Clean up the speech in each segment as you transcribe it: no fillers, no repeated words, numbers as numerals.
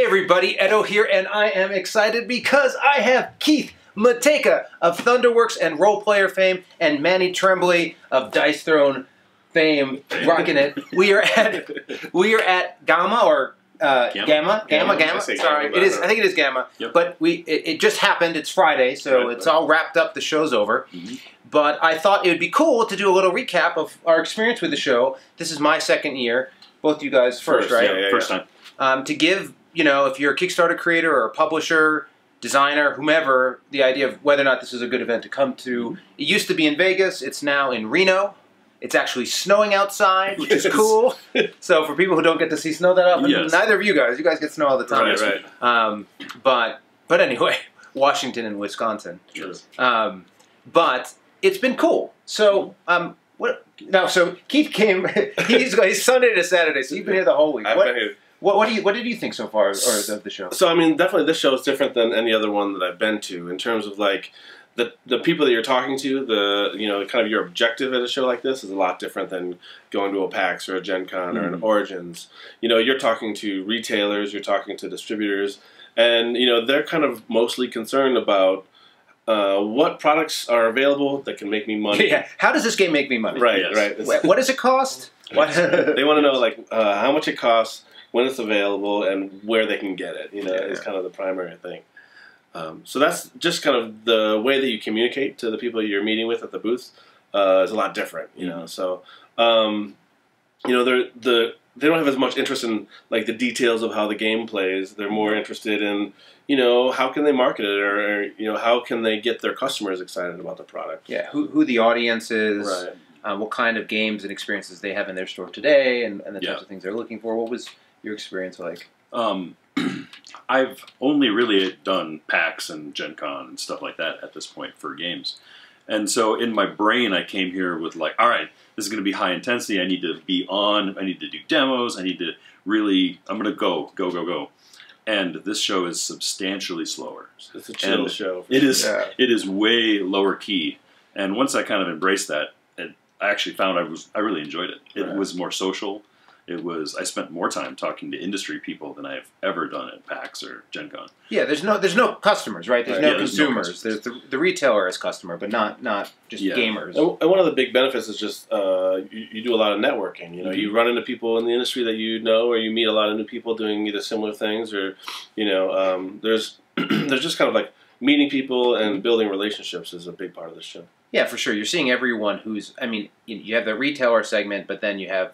everybody, Edo here, and I am excited because I have Keith Matejka of Thunderworks and Role Player fame, and Manny Trembley of Dice Throne fame, rocking it. We are at GAMA or GAMA. Sorry, it is. I think it is GAMA. Yep. But it just happened. It's Friday, so it's all wrapped up. The show's over. But I thought it would be cool to do a little recap of our experience with the show. This is my second year. Both you guys first, right? Yeah, first time. To give, if you're a Kickstarter creator or a publisher, designer, whomever, the idea of whether or not this is a good event to come to. It used to be in Vegas. It's now in Reno. It's actually snowing outside, which is cool. So for people who don't get to see snow that often, neither of you guys get snow all the time. Right. But anyway, Washington and Wisconsin. Yes. But it's been cool. So so Keith came. He's Sunday to Saturday, so you've been here the whole week. I've been here. What did you think so far of the show? So I mean, definitely this show is different than any other one that I've been to in terms of like the people that you're talking to. Kind of your objective at a show like this is a lot different than going to a PAX or a Gen Con or an Origins. You're talking to retailers, you're talking to distributors, and they're kind of mostly concerned about what products are available that can make me money. Yeah. How does this game make me money? Right, right. What does it cost? What? They want to know like how much it costs, when it's available, and where they can get it. Is kind of the primary thing. So that's just kind of the way that you communicate to the people you're meeting with at the booths is a lot different. So they don't have as much interest in like the details of how the game plays. They're more interested in how can they market it, or how can they get their customers excited about the product. Yeah, who the audience is, right. What kind of games and experiences they have in their store today, and the types of things they're looking for. What was your experience like? I've only really done PAX and Gen Con and stuff like that at this point for games. And so in my brain, I came here with like, all right, this is going to be high intensity. I need to be on. I need to do demos. I need to really, I'm going to go. And this show is substantially slower. It's a chill show. It is. Yeah. It is way lower key. And once I kind of embraced that, I actually found I really enjoyed it. It was more social. I spent more time talking to industry people than I've ever done at PAX or Gen Con. Yeah, there's no customers, right? There's no consumers. There's the retailer as customer, but not just gamers. And one of the big benefits is just you do a lot of networking. You run into people in the industry that or you meet a lot of new people doing either similar things, or there's just kind of like meeting people and building relationships is a big part of the show. Yeah, for sure. You're seeing everyone you have the retailer segment, but then you have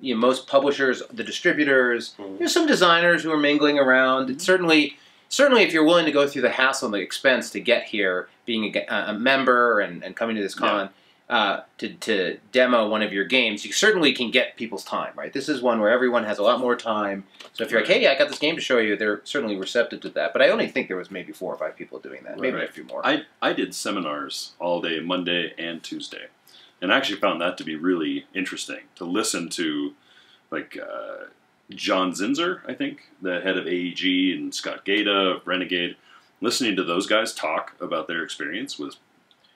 most publishers, the distributors. There's some designers who are mingling around. Certainly, if you're willing to go through the hassle and the expense to get here, being a member and coming to this con to demo one of your games, you certainly can get people's time, right? This is one where everyone has a lot more time. So if you're like, hey, I got this game to show you, they're certainly receptive to that. But I only think there was maybe 4 or 5 people doing that, maybe a few more. I did seminars all day, Monday and Tuesday. And I actually found that to be really interesting, to listen to, like, John Zinzer, I think, the head of AEG, and Scott Gata of Renegade. Listening to those guys talk about their experience was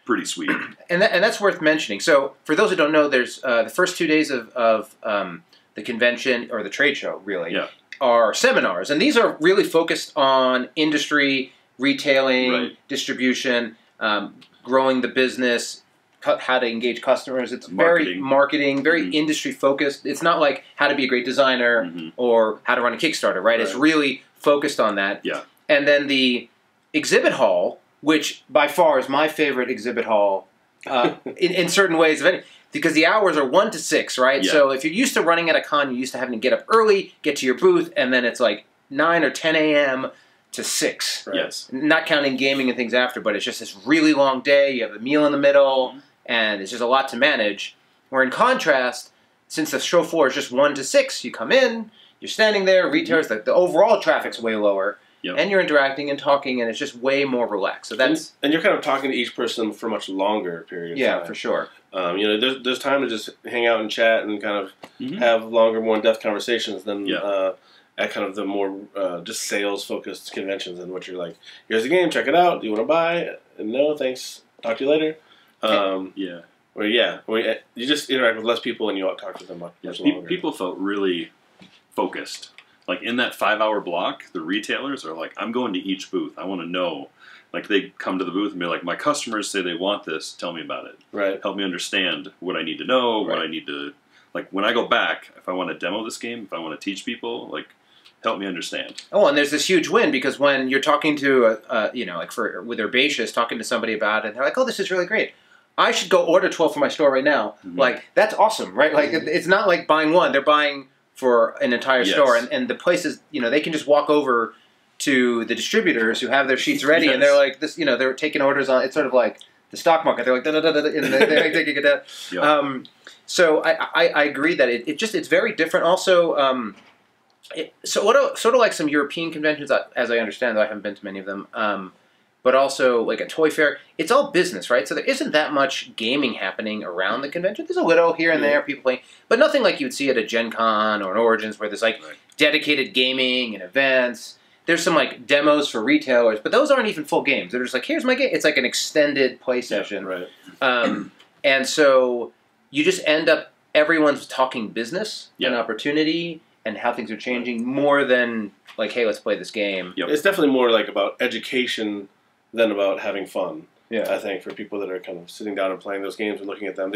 pretty sweet. And that's worth mentioning. So, for those who don't know, there's the first 2 days of the convention, or the trade show, really, are seminars. And these are really focused on industry, retailing, distribution, growing the business, how to engage customers. It's very marketing, very industry focused. It's not like how to be a great designer or how to run a Kickstarter, right? It's really focused on that. Yeah. And then the exhibit hall, which by far is my favorite exhibit hall in certain ways, because the hours are 1 to 6, right? Yeah. So if you're used to running at a con, you're used to having to get up early, get to your booth, and then it's like 9 or 10 a.m. to 6. Right? Yes. Not counting gaming and things after, but it's just this really long day. You have a meal in the middle. And it's just a lot to manage. Where in contrast, since the show floor is just 1 to 6, you come in, you're standing there, retailers, the overall traffic's way lower, and you're interacting and talking, and it's just way more relaxed. So that's and you're kind of talking to each person for a much longer period of time. Yeah, for sure. There's time to just hang out and chat and kind of have longer, more in-depth conversations than at kind of the more just sales-focused conventions, in which you're like, here's the game, check it out, do you want to buy? And no, thanks, talk to you later. You just interact with less people and you talk to them much longer. People felt really focused. like in that 5-hour block, the retailers are like, I'm going to each booth. I want to know. Like they come to the booth and be like, my customers say they want this. Tell me about it. Right. Help me understand what I need to know, what I need to, like when I go back, if I want to demo this game, if I want to teach people, like help me understand. Oh, and there's this huge win because when you're talking to, you know, like with Herbaceous, talking to somebody about it, and they're like, oh, this is really great. I should go order 12 for my store right now. Like, that's awesome, right? Like, it's not like buying one. They're buying for an entire store. And the places, you know, they can just walk over to the distributors who have their sheets ready, and they're like, this, you know, they're taking orders on, it's sort of like the stock market. They're like, da-da-da-da-da, and they're taking it down. So I agree that it's very different. Also, sort of like some European conventions, as I understand, though I haven't been to many of them, but also like a toy fair, it's all business, right? So there isn't that much gaming happening around the convention. There's a little here and there, people playing, but nothing like you would see at a Gen Con or an Origins where there's like dedicated gaming and events. There's some like demos for retailers, but those aren't even full games. They're just like, here's my game. It's like an extended play session. And so you just end up, everyone's talking business and opportunity and how things are changing more than like, hey, let's play this game. It's definitely more like about education than about having fun. I think for people that are kind of sitting down and playing those games and looking at them,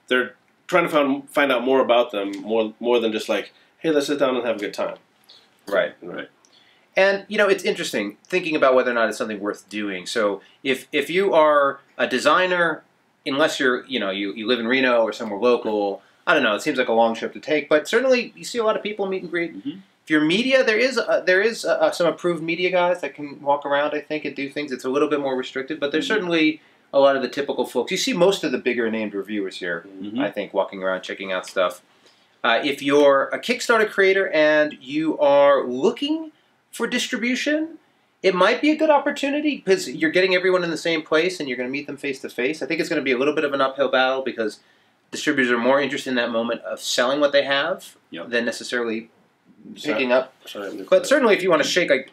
they're trying to find out more about them, more than just like, hey, let's sit down and have a good time. Right. And, you know, it's interesting thinking about whether or not it's something worth doing. So if you are a designer, unless you're, you know, you live in Reno or somewhere local, I don't know, it seems like a long trip to take, but certainly you see a lot of people meet and greet. If you're media, there is some approved media guys that can walk around, I think, and do things. It's a little bit more restricted, but there's certainly a lot of the typical folks. You see most of the bigger named reviewers here, I think, walking around, checking out stuff. If you're a Kickstarter creator and you are looking for distribution, it might be a good opportunity because you're getting everyone in the same place and you're going to meet them face to face. I think it's going to be a little bit of an uphill battle because distributors are more interested in that moment of selling what they have than necessarily picking up. But certainly if you want to shake, like,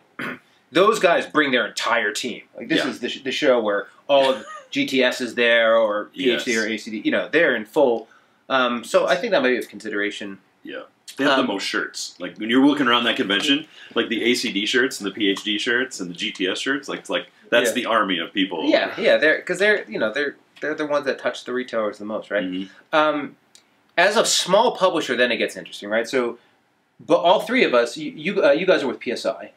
those guys bring their entire team. Like this is the show where all of GTS is there or PhD or ACD, you know, they're in full. So I think that might be of consideration. They have the most shirts. Like when you're looking around that convention, like the ACD shirts and the PhD shirts and the GTS shirts, like that's the army of people. They're you know they're the ones that touch the retailers the most, right? As a small publisher, then it gets interesting, right? So, but all three of us, you guys are with PSI,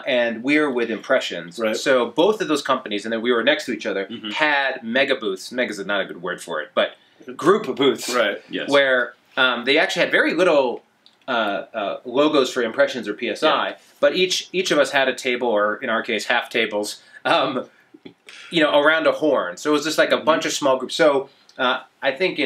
and we're with Impressions. So both of those companies, and then we were next to each other, had mega booths. Mega's not a good word for it, but group of booths, where they actually had very little logos for Impressions or PSI, but each of us had a table, or in our case, half tables, you know, around a horn. So it was just like a bunch of small groups. So I think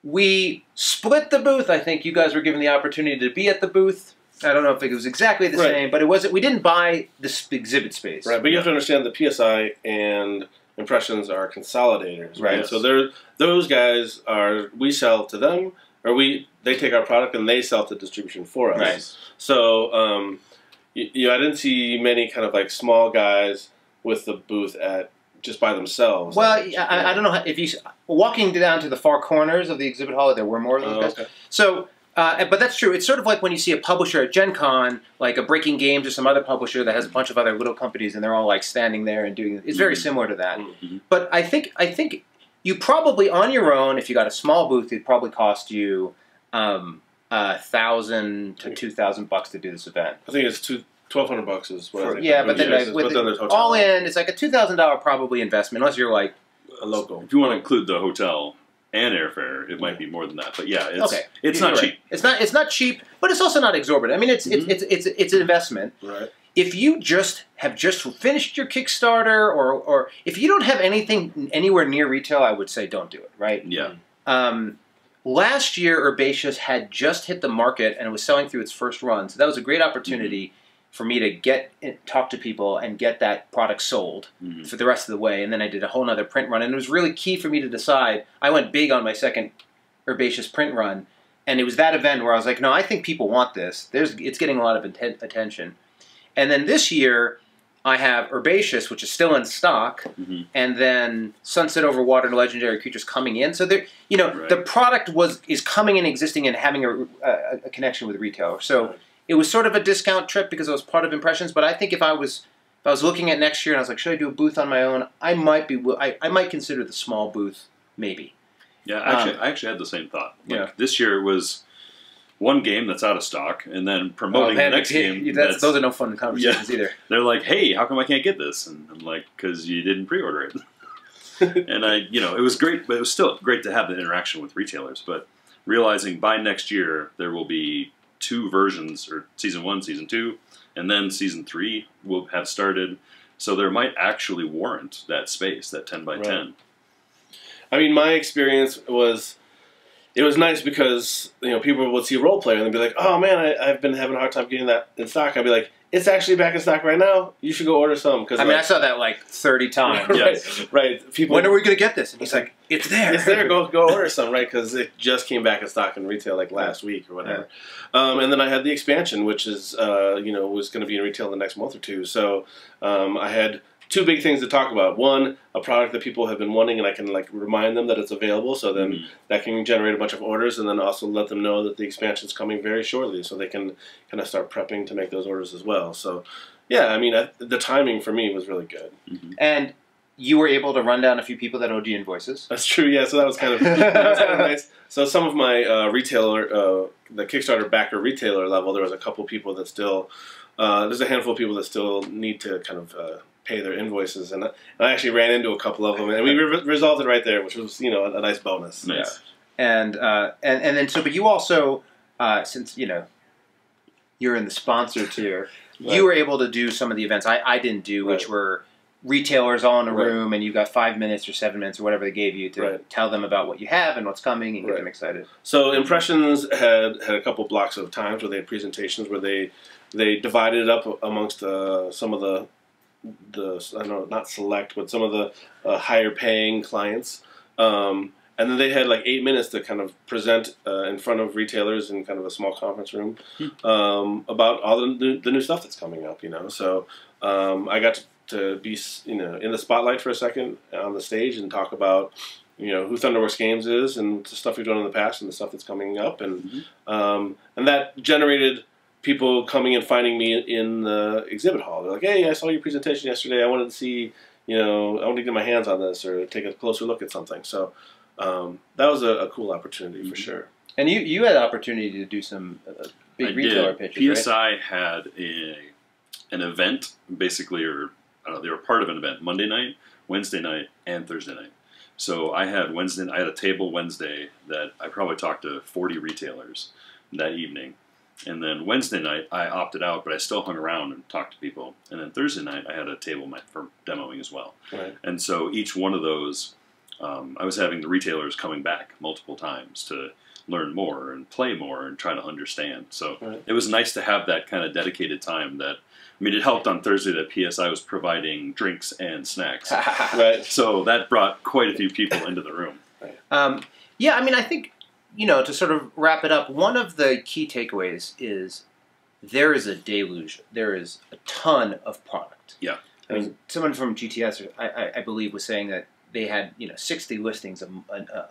we split the booth. I think you guys were given the opportunity to be at the booth. I don't know if it was exactly the same, but it wasn't. We didn't buy this exhibit space. But you have to understand the PSI and Impressions are consolidators, right? So those guys we sell to them, or they take our product and they sell to distribution for us. So I didn't see many kind of like small guys with the booth just by themselves. Well, I don't know if you walking down to the far corners of the exhibit hall, there were more of those guys. So. But that's true. It's sort of like when you see a publisher at Gen Con, like a Breaking Games or some other publisher that has a bunch of other little companies, and they're all like standing there and doing. It's very similar to that. But I think you probably on your own, if you got a small booth, it'd probably cost you $1,000 to $2,000 to do this event. I think it's $1,200 is what I think. Yeah, but then with all in, it's like a $2,000 probably investment, unless you're like a local. If you want to include the hotel and airfare, it might be more than that. But yeah, it's not cheap. It's not cheap, but it's also not exorbitant. I mean, it's an investment. Right. If you have just finished your Kickstarter, or if you don't have anything anywhere near retail, I would say don't do it. Right. Yeah. Last year, Herbaceous had just hit the market and it was selling through its first run, so that was a great opportunity for me to talk to people and get that product sold for the rest of the way. And then I did a whole nother print run. And it was really key for me to decide. I went big on my second Herbaceous print run. And it was that event where I was like, no, I think people want this. It's getting a lot of attention. And then this year, I have Herbaceous, which is still in stock, and then Sunset Over Water and Legendary Creatures coming in. So there, the product is coming in, existing, and having a connection with retailers. So it was sort of a discount trip because it was part of Impressions. But I think if I was looking at next year and I was like, should I do a booth on my own? I might consider the small booth, maybe. Yeah, I actually had the same thought. This year was one game that's out of stock, and then promoting the next game. Those are no fun conversations either. They're like, "Hey, how come I can't get this?" And I'm like, "Because you didn't pre-order it." And it was great, but it was still great to have the interaction with retailers. But realizing by next year there will be 2 versions, or Season 1, Season 2, and then Season 3 will have started. So there might actually warrant that space, that 10 by 10. I mean, my experience was. It was nice because people would see Role Player and they'd be like, "Oh man, I've been having a hard time getting that in stock." I'd be like, "It's actually back in stock right now. You should go order some." Because I saw that like 30 times. Right. People, when are we going to get this? And he's like, "It's there. It's there. Go order some." Right, because it just came back in stock in retail like last week or whatever. And then I had the expansion, which is was going to be in retail in the next month or two. So I had 2 big things to talk about. One, a product that people have been wanting, and I can remind them that it's available, so then that can generate a bunch of orders, and then also let them know that the expansion is coming very shortly, so they can kind of start prepping to make those orders as well. So, yeah, I mean, the timing for me was really good. And you were able to run down a few people that owed you invoices. That's true. Yeah, so that was kind of nice. So some of my retailer, the Kickstarter backer retailer level, there was a couple people that still, there's a handful of people that still need to kind of pay their invoices, and I actually ran into a couple of them, and we resolved it right there, which was a nice bonus. Nice. And then but you also since you're in the sponsor tier, you were able to do some of the events I didn't do, which were retailers all in a room, and you got 5 minutes or 7 minutes or whatever they gave you to tell them about what you have and what's coming and get them excited. So Impressions had a couple blocks of times where they had presentations where they divided it up amongst some of the I don't know, not select, but some of the higher paying clients. And then they had 8 minutes to kind of present in front of retailers in kind of a small conference room about all the new stuff that's coming up, So I got to be, in the spotlight for a second on the stage and talk about, who Thunderworks Games is and the stuff we've done in the past and the stuff that's coming up. And that generated people coming and finding me in the exhibit hall. They're like, "Hey, I saw your presentation yesterday. I wanted to see, I want to get my hands on this or take a closer look at something." So that was a cool opportunity for sure. And you had the opportunity to do some big retailer pitches, PSI had an event, basically, or I don't know, they were part of an event Monday night, Wednesday night, and Thursday night. So I had a table Wednesday that I probably talked to 40 retailers that evening. And then Wednesday night, I opted out, but I still hung around and talked to people. And then Thursday night, I had a table for demoing as well. Right. And so each one of those, I was having the retailers coming back multiple times to learn more and play more and try to understand. So it was nice to have that kind of dedicated time that, it helped on Thursday that PSI was providing drinks and snacks. Right. So that brought quite a few people into the room. Yeah, I think, to sort of wrap it up, one of the key takeaways is there is a deluge. There is a ton of product. Yeah. Someone from GTS, I believe, was saying that they had 60 listings,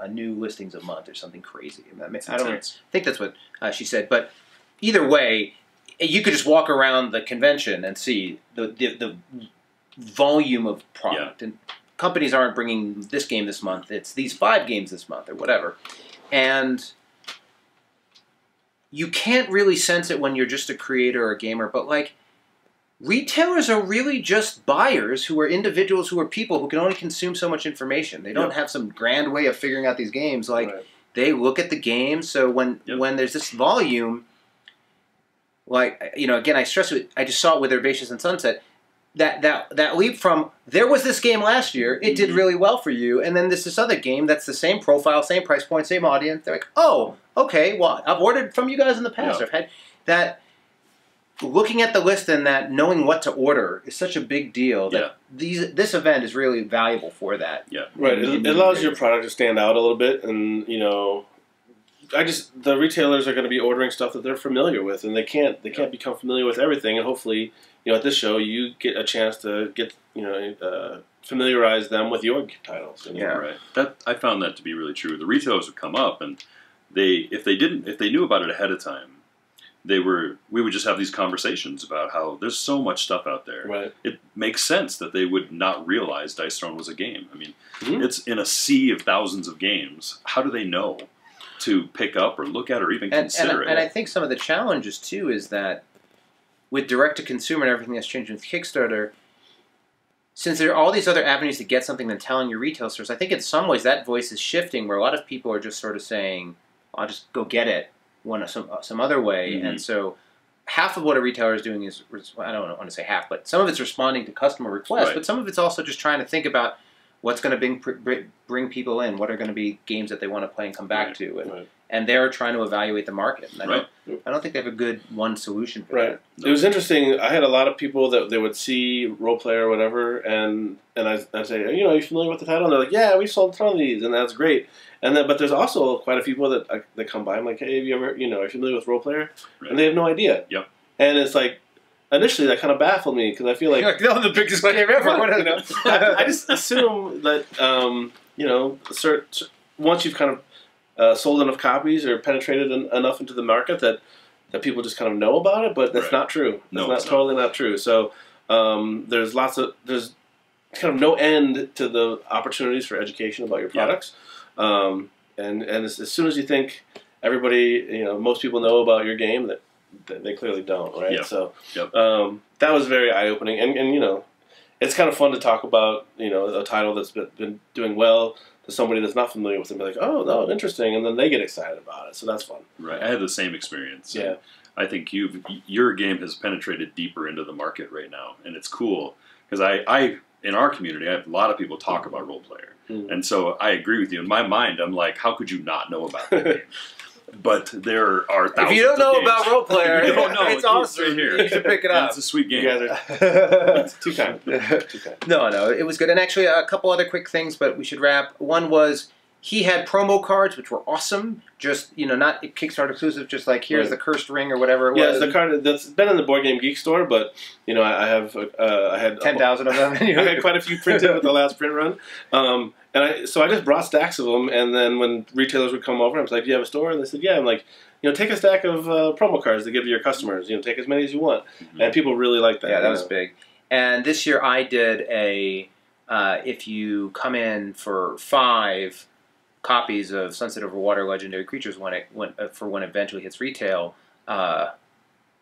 new listings a month or something crazy. I don't think that's what she said, but either way, you could just walk around the convention and see the volume of product. And companies aren't bringing this game this month. It's these 5 games this month or whatever. And you can't really sense it when you're just a creator or a gamer, but retailers are really just buyers who are individuals, who are people who can only consume so much information. They don't have some grand way of figuring out these games. They look at the game. So when there's this volume, again, I stress it. I just saw it with Herbaceous and Sunset. That leap from there was this game last year, it did really well for you, and then there's this other game that's the same profile, same price point, same audience. They're like, oh, okay, well, I've ordered from you guys in the past. I've had that. Looking at the list and that knowing what to order is such a big deal that this event is really valuable for that. Yeah, right. It allows your product to stand out a little bit, and the retailers are going to be ordering stuff that they're familiar with, and they can't become familiar with everything. And hopefully, at this show, you get a chance to get familiarize them with your titles. Yeah, right. I found that to be really true. The retailers would come up, and if they knew about it ahead of time, we would just have these conversations about how there's so much stuff out there. Right. It makes sense that they would not realize Dice Throne was a game. I mean, it's in a sea of thousands of games. How do they know to pick up or look at or even consider it? And I think some of the challenges too is that with direct-to-consumer and everything that's changing with Kickstarter, since there are all these other avenues to get something than telling your retail stores, I think in some ways that voice is shifting where a lot of people are just sort of saying, I'll just go get it some other way. And so half of what a retailer is doing is, I don't want to say half, but some of it's responding to customer requests, but some of it's also just trying to think about what's going to bring people in, what are going to be games that they want to play and come back to. And they're trying to evaluate the market. And I don't think they have a good one solution for that. It was interesting. I had a lot of people that they would see role play or whatever, and I'd say, are you familiar with the title? And they're like, yeah, we sold a ton of these, and that's great. And then, but there's also quite a few people that come by. I'm like, hey, have you ever, are you familiar with role player? And they have no idea. Yep. And it's like, initially that kind of baffled me because I feel like no, the biggest game ever. I just assume that once you've kind of sold enough copies or penetrated enough into the market that people just kind of know about it, but that's not true. That's totally not true. So there's kind of no end to the opportunities for education about your products. And as soon as you think everybody, most people know about your game, that they clearly don't, right? So that was very eye-opening, and it's kind of fun to talk about a title that's been doing well to somebody that's not familiar with it, and be like, oh, no, interesting, and then they get excited about it, so that's fun. Right, I had the same experience. Yeah. I think your game has penetrated deeper into the market right now, and it's cool, because I in our community, I have a lot of people talk about role player, and so I agree with you. In my mind, I'm like, how could you not know about that game? But there are thousands. If you don't know about role player, you don't know, it's awesome. Right here. You should pick it up. It's a sweet game. You guys are too kind. No, it was good. And actually, a couple other quick things, but we should wrap. One was he had promo cards, which were awesome. Just not Kickstarter exclusive. Just like here's the cursed ring or whatever it was. Yeah, it's the card that's been in the Board Game Geek store, but I had 10,000 of them. I had quite a few printed with the last print run. So I just brought stacks of them, and then when retailers would come over, I was like, do you have a store? And they said, yeah. I'm like, take a stack of promo cards to give to your customers. Take as many as you want. And people really like that. Yeah, that was big. And this year I did if you come in for 5 copies of Sunset Over Water Legendary Creatures when it eventually hits retail,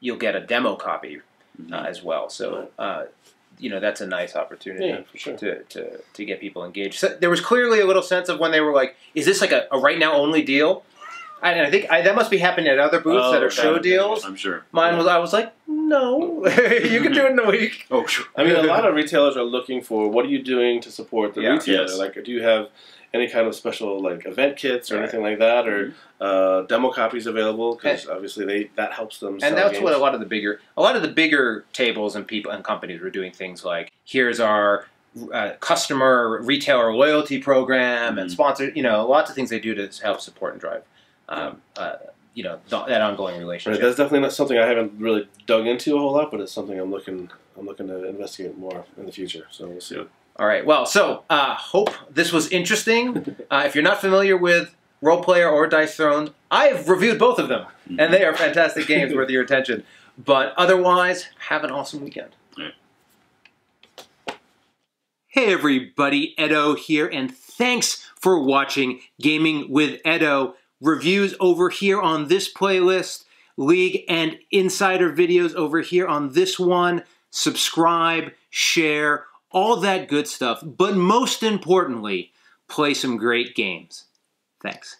you'll get a demo copy as well. So that's a nice opportunity for sure. to get people engaged. So there was clearly a little sense of when they were like, is this like a right now only deal? And I think that must be happening at other booths that are show deals. I'm sure. Mine was, I was like, no, you can do it in a week. Oh, sure. I mean, a lot of retailers are looking for, what are you doing to support the retailer? Yes. Like, do you have any kind of special like event kits or anything like that, or demo copies available? Because obviously that helps them. And that's what a lot of the bigger tables and people and companies were doing things like, here's our customer retailer loyalty program and sponsor. Lots of things they do to help support and drive. That ongoing relationship. Right, that's definitely not something I haven't really dug into a whole lot, but it's something I'm looking to investigate more in the future. So we'll see. All right. Well, so hope this was interesting. If you're not familiar with Role Player or Dice Throne, I've reviewed both of them, and they are fantastic games worth your attention. But otherwise, have an awesome weekend. Right. Hey everybody, Edo here, and thanks for watching Gaming with Edo. Reviews over here on this playlist, League and Insider videos over here on this one. Subscribe, share, all that good stuff. But most importantly, play some great games. Thanks.